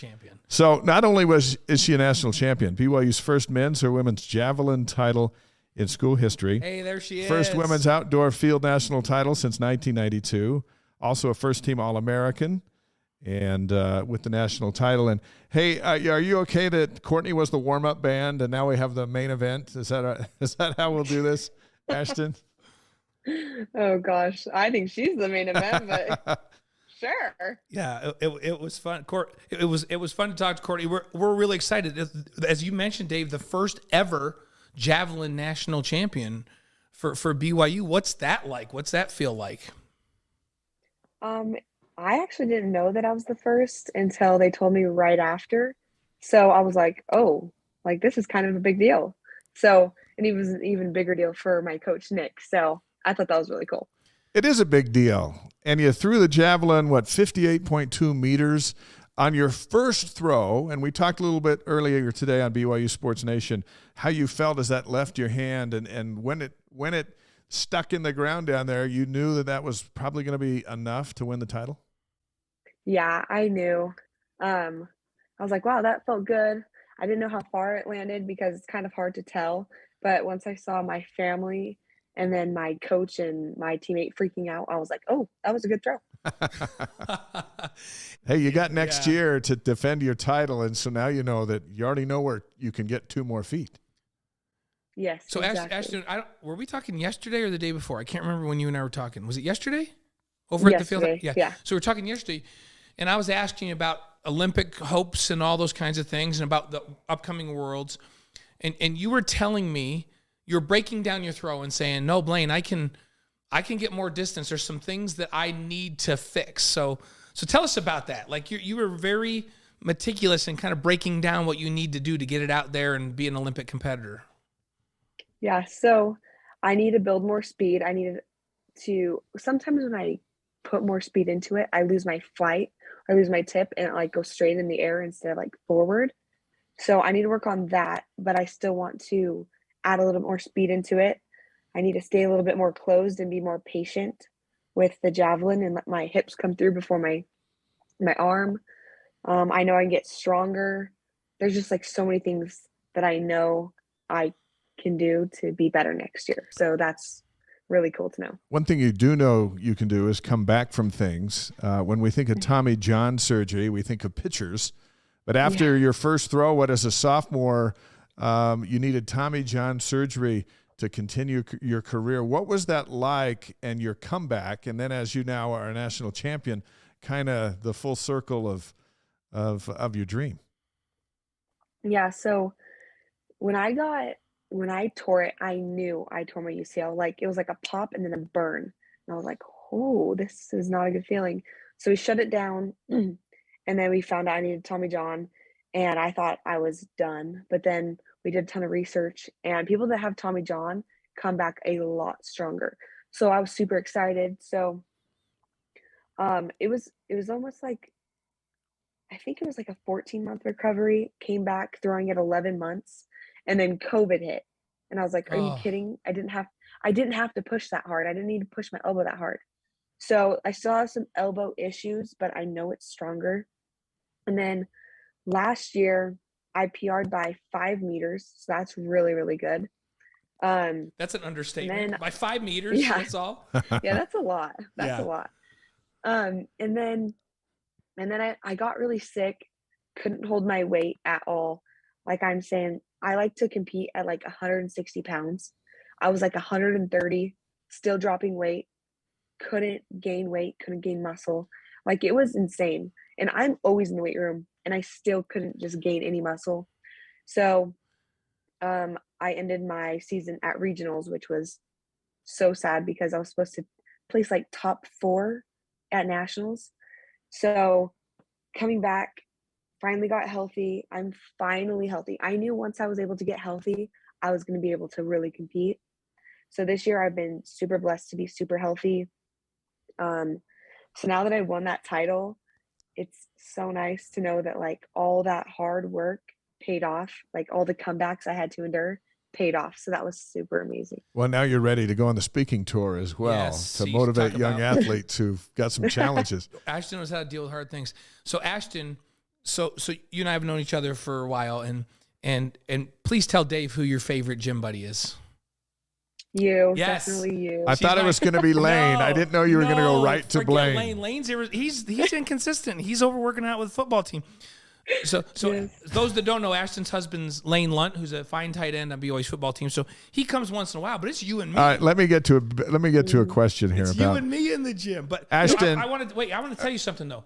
champion. So not only is she a national champion, BYU's first men's or women's javelin title in school history. Hey, there she is. First women's outdoor field national title since 1992. Also a first-team All-American and with the national title. And, hey, are you okay that Courtney was the warm-up band and now we have the main event? Is that how we'll do this, Ashton? Oh, gosh. I think she's the main event, but sure. Yeah, it was fun. It was fun to talk to Courtney. We're really excited. As you mentioned, Dave, the first ever javelin national champion for BYU. What's that like? What's that feel like? I actually didn't know that I was the first until they told me right after. So I was like, oh, like this is kind of a big deal. So, and it was an even bigger deal for my coach, Nick. So I thought that was really cool. It is a big deal. And you threw the javelin, 58.2 meters on your first throw. And we talked a little bit earlier today on BYU Sports Nation, how you felt as that left your hand. And when it stuck in the ground down there, you knew that was probably going to be enough to win the title? Yeah, I knew. I was like, wow, that felt good. I didn't know how far it landed because it's kind of hard to tell. But once I saw my family and then my coach and my teammate freaking out, I was like, oh, that was a good throw. Hey, you got next year to defend your title, and so now you know that you already know where you can get 2 more feet. Yes. So, exactly. Ashton, were we talking yesterday or the day before? I can't remember when you and I were talking. Was it yesterday? Over at the field? Yeah. So we're talking yesterday, and I was asking you about Olympic hopes and all those kinds of things and about the upcoming worlds. And you were telling me, you're breaking down your throw and saying, no, Blaine, I can get more distance. There's some things that I need to fix. So tell us about that. Like you were very meticulous in kind of breaking down what you need to do to get it out there and be an Olympic competitor. Yeah. So I need to build more speed. I needed to, sometimes when I put more speed into it, I lose my flight, I lose my tip, and it like goes straight in the air instead of like forward. So I need to work on that, but I still want to add a little more speed into it. I need to stay a little bit more closed and be more patient with the javelin and let my hips come through before my arm. I know I can get stronger. There's just like so many things that I know I can do to be better next year. So that's really cool to know. One thing you do know you can do is come back from things. When we think of Tommy John surgery, we think of pitchers. But after your first throw, as a sophomore, you needed Tommy John surgery to continue your career. What was that like and your comeback? And then as you now are a national champion, kind of the full circle of your dream. Yeah. So when I tore it, I knew I tore my UCL. Like it was like a pop and then a burn. And I was like, oh, this is not a good feeling. So we shut it down. And then we found out I needed Tommy John. And I thought I was done. But then we did a ton of research. And people that have Tommy John come back a lot stronger. So I was super excited. So it was almost like, I think it was like a 14-month recovery. Came back throwing at 11 months. And then COVID hit. And I was like, are you kidding? I didn't have to push that hard. I didn't need to push my elbow that hard. So I still have some elbow issues, but I know it's stronger. And then last year I PR'd by 5 meters. So that's really, really good. That's an understatement. By 5 meters, that's all? Yeah, that's a lot. That's a lot. And then I got really sick, couldn't hold my weight at all. Like I'm saying, I like to compete at like 160 pounds. I was like 130, still dropping weight, couldn't gain weight, couldn't gain muscle. Like it was insane. And I'm always in the weight room and I still couldn't just gain any muscle. So I ended my season at regionals, which was so sad because I was supposed to place like top 4 at nationals. So coming back, finally got healthy. I'm finally healthy. I knew once I was able to get healthy, I was going to be able to really compete. So this year I've been super blessed to be super healthy. So now that I won that title, it's so nice to know that like all that hard work paid off, like all the comebacks I had to endure paid off. So that was super amazing. Well, now you're ready to go on the speaking tour as well to motivate young athletes who've got some challenges. Ashton knows how to deal with hard things. So Ashton, So you and I have known each other for a while, and please tell Dave who your favorite gym buddy is. You, Yes. definitely you. I thought it was going to be Lane. I didn't know you were going to go right to Blaine. Lane. He's inconsistent. He's overworking out with the football team. So Yes. those that don't know, Ashton's husband's Lane Lunt, who's a fine tight end on BYU's football team. So he comes once in a while, but it's you and me. All right, let me get to a question here it's about you and me in the gym. But Ashton. I want to tell you something though.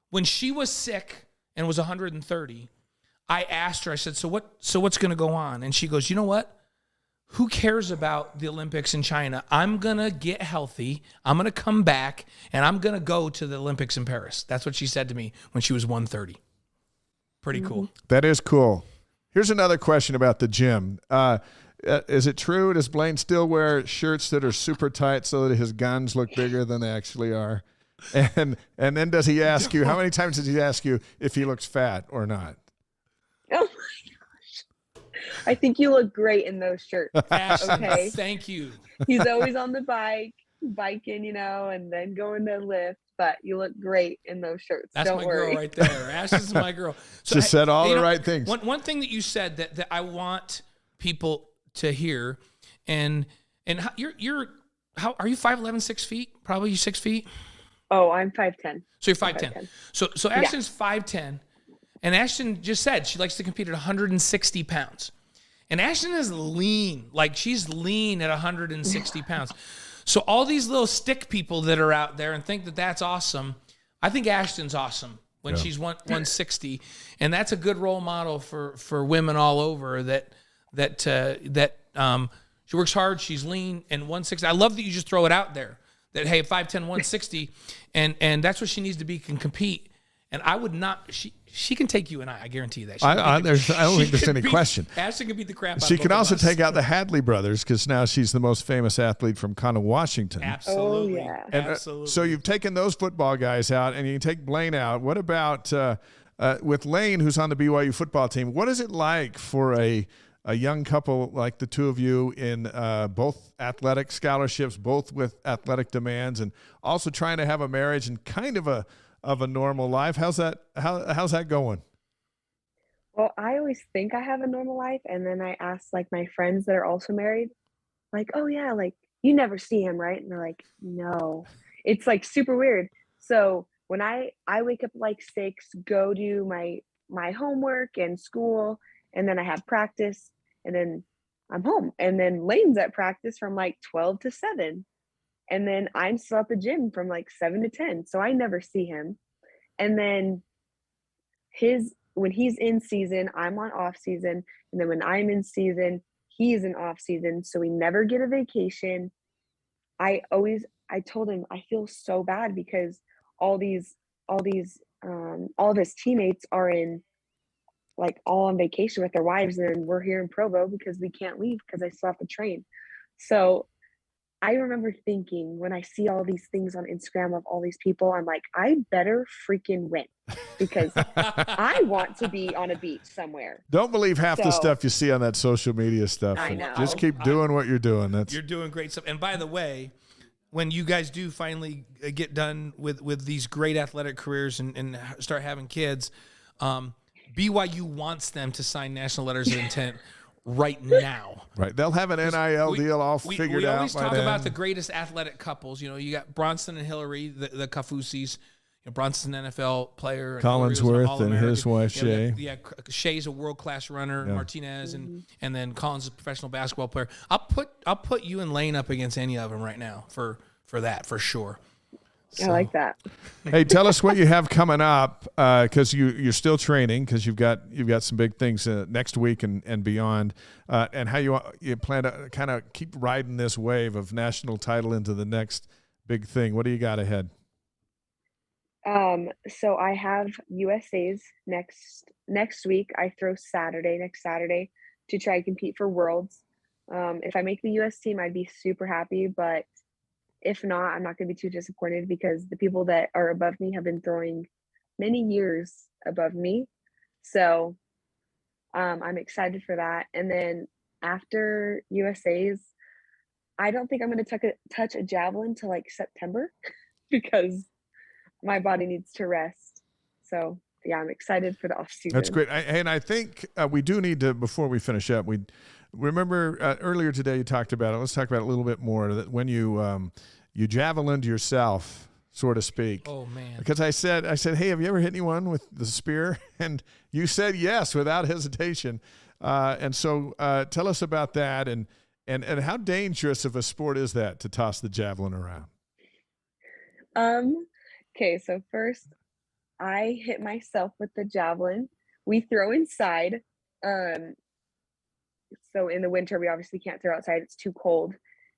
When she was sick and was 130, I asked her. I said, "So what's going to go on?" And she goes, "You know what? Who cares about the Olympics in China? I'm going to get healthy. I'm going to come back, and I'm going to go to the Olympics in Paris." That's what she said to me when she was 130. Pretty cool. That is cool. Here's another question about the gym. Is it true? Does Blaine still wear shirts that are super tight so that his guns look bigger than they actually are? And then does he ask you, how many times does he ask you if he looks fat or not? Oh my gosh. I think you look great in those shirts. Ashton, Okay. thank you. He's always on the biking, and then going to lift, but you look great in those shirts. That's Don't my worry. girl right there. Ashton's my girl. So Just said all the right things. One thing that you said that I want people to hear, and how, how are you 5'11", 6 feet? Probably 6 feet. Oh, I'm 5'10". So you're 5'10". So Ashton's 5'10", and Ashton just said she likes to compete at 160 pounds. And Ashton is lean, like she's lean at 160 pounds. So all these little stick people that are out there and think that that's awesome, I think Ashton's awesome when she's 160, and that's a good role model for women all over. That she works hard, she's lean, and 160. I love that you just throw it out there. That, hey, 5'10", 160, and that's what she needs to be, can compete. And I would not. She can take you and I guarantee you that. I don't think there's any question. Ashton can beat the crap out of She can also both of us. take out the Hadley brothers because now she's the most famous athlete from Conner, Washington. Absolutely. Oh, yeah. Absolutely. So you've taken those football guys out, and you can take Blaine out. What about with Lane, who's on the BYU football team? What is it like for a young couple like the two of you in both athletic scholarships, both with athletic demands, and also trying to have a marriage and kind of a normal life? How's that going? Well, I always think I have a normal life, and then I ask like my friends that are also married, like, "Oh yeah, like you never see him, right?" And they're like, "No." It's like super weird. So when I wake up like 6, go do my homework and school, and then I have practice, and then I'm home, and then Lane's at practice from like 12 to 7. And then I'm still at the gym from like 7 to 10. So I never see him. And then when he's in season, I'm on off season. And then when I'm in season, he's in off season. So we never get a vacation. I told him I feel so bad because all of his teammates are in like all on vacation with their wives, and then we're here in Provo because we can't leave because I still have to train. So I remember thinking when I see all these things on Instagram of all these people, I'm like, I better freaking win because I want to be on a beach somewhere. Don't believe half the stuff you see on that social media stuff. I know. Just keep doing what you're doing. You're doing great stuff. And by the way, when you guys do finally get done with these great athletic careers and start having kids, BYU wants them to sign national letters of intent right now. Right. They'll have an NIL deal all figured out. We always talk then. about the greatest athletic couples. You know, you got Bronson and Hillary, the Kafusis. You know, Bronson's an NFL player. And Collinsworth and his wife, Shay. Yeah, Shay's a world-class runner, Martinez, and then Collins is a professional basketball player. I'll put you and Lane up against any of them right now for that, for sure. I like that. Hey, tell us what you have coming up because you're still training because you've got some big things next week and beyond, and how you plan to kind of keep riding this wave of national title into the next big thing. What do you got ahead? So I have USA's next week. I throw next Saturday to try and compete for Worlds. If I make the US team, I'd be super happy, but if not, I'm not going to be too disappointed because the people that are above me have been throwing many years above me. So I'm excited for that. And then after USA's, I don't think I'm going to touch a javelin till like September because my body needs to rest. So yeah, I'm excited for the off season. That's great. And I think we do need to, before we finish up, we remember earlier today you talked about it. Let's talk about it a little bit more. That when you javelined yourself, so to speak. Oh man! Because I said, hey, have you ever hit anyone with the spear? And you said yes without hesitation. And so tell us about that, and how dangerous of a sport is that to toss the javelin around? Okay, so first I hit myself with the javelin. We throw inside. So in the winter, we obviously can't throw outside. It's too cold.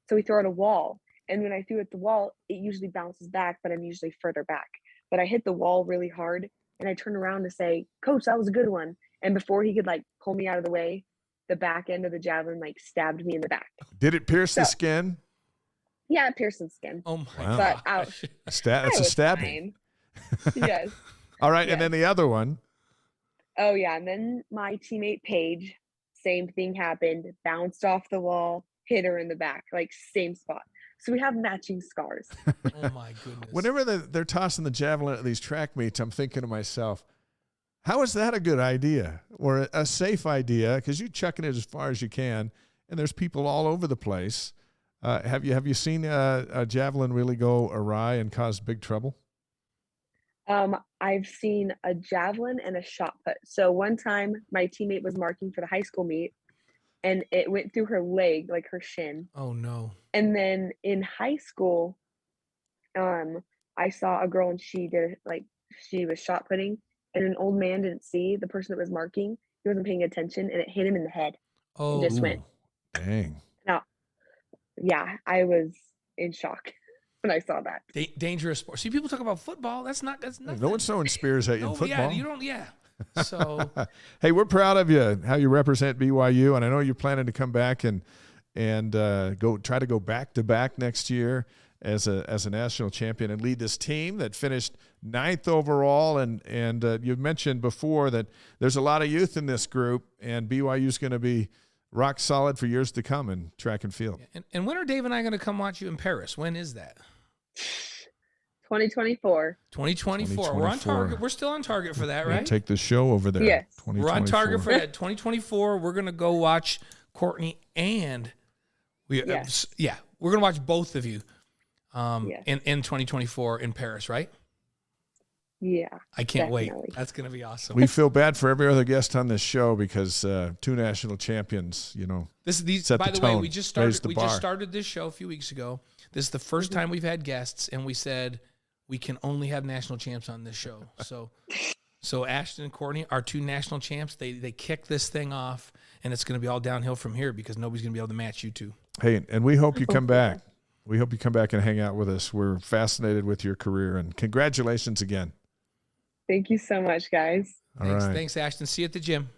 So we throw at a wall. And when I threw at the wall, it usually bounces back, but I'm usually further back. But I hit the wall really hard, and I turned around to say, Coach, that was a good one. And before he could like pull me out of the way, the back end of the javelin like stabbed me in the back. Did it pierce the skin? Yeah, it pierced the skin. Oh my But gosh. That's a stabbing. Yes. All right, yes. And then the other one. Oh yeah, and then my teammate Paige, same thing happened, bounced off the wall, hit her in the back, like same spot. So we have matching scars. Oh my goodness. Whenever they're tossing the javelin at these track meets, I'm thinking to myself, how is that a good idea or a safe idea? Because you're chucking it as far as you can, and there's people all over the place. Have you seen a javelin really go awry and cause big trouble? I've seen a javelin and a shot put. So one time my teammate was marking for the high school meet, and it went through her leg, like her shin. Oh no. And then in high school, I saw a girl and she was shot putting, and an old man didn't see the person that was marking. He wasn't paying attention, and it hit him in the head. Oh, it just went. Dang. Now, yeah, I was in shock when I saw that. Dangerous sport. See, people talk about football. That's nothing. No one's throwing spears at you in football. Yeah, you don't. Yeah. So, hey, we're proud of you, how you represent BYU, and I know you're planning to come back and try to go back to back next year as a national champion and lead this team that finished 9th overall. And you mentioned before that there's a lot of youth in this group, and BYU is going to be rock solid for years to come in track and field. And when are Dave and I going to come watch you in Paris? When is that? 2024. 2024. We're on target. We're still on target for that, right? We'll take the show over there. Yes. We're on target for that. 2024. We're going to go watch Courtney and we're going to watch both of you in 2024 in Paris, right? Yeah. I can't definitely. wait. That's going to be awesome. We feel bad for every other guest on this show because 2 national champions, By the way, we just started this show a few weeks ago. This is the first time we've had guests, and we said we can only have national champs on this show. So Ashton and Courtney, our 2 national champs, they kick this thing off, and it's going to be all downhill from here because nobody's going to be able to match you 2. Hey, and we hope you come back. We hope you come back and hang out with us. We're fascinated with your career, and congratulations again. Thank you so much, guys. Thanks, Ashton. See you at the gym.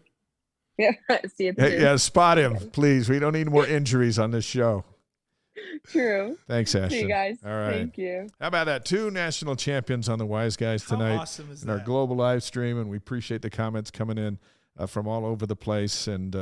Yeah, see you at the gym. Yeah, spot him, please. We don't need more injuries on this show. True. Thanks, Ashton. See you guys. All right. Thank you. How about that? 2 national champions on the Wise Guys tonight. How awesome is in our that? global live stream, and we appreciate the comments coming in from all over the place. And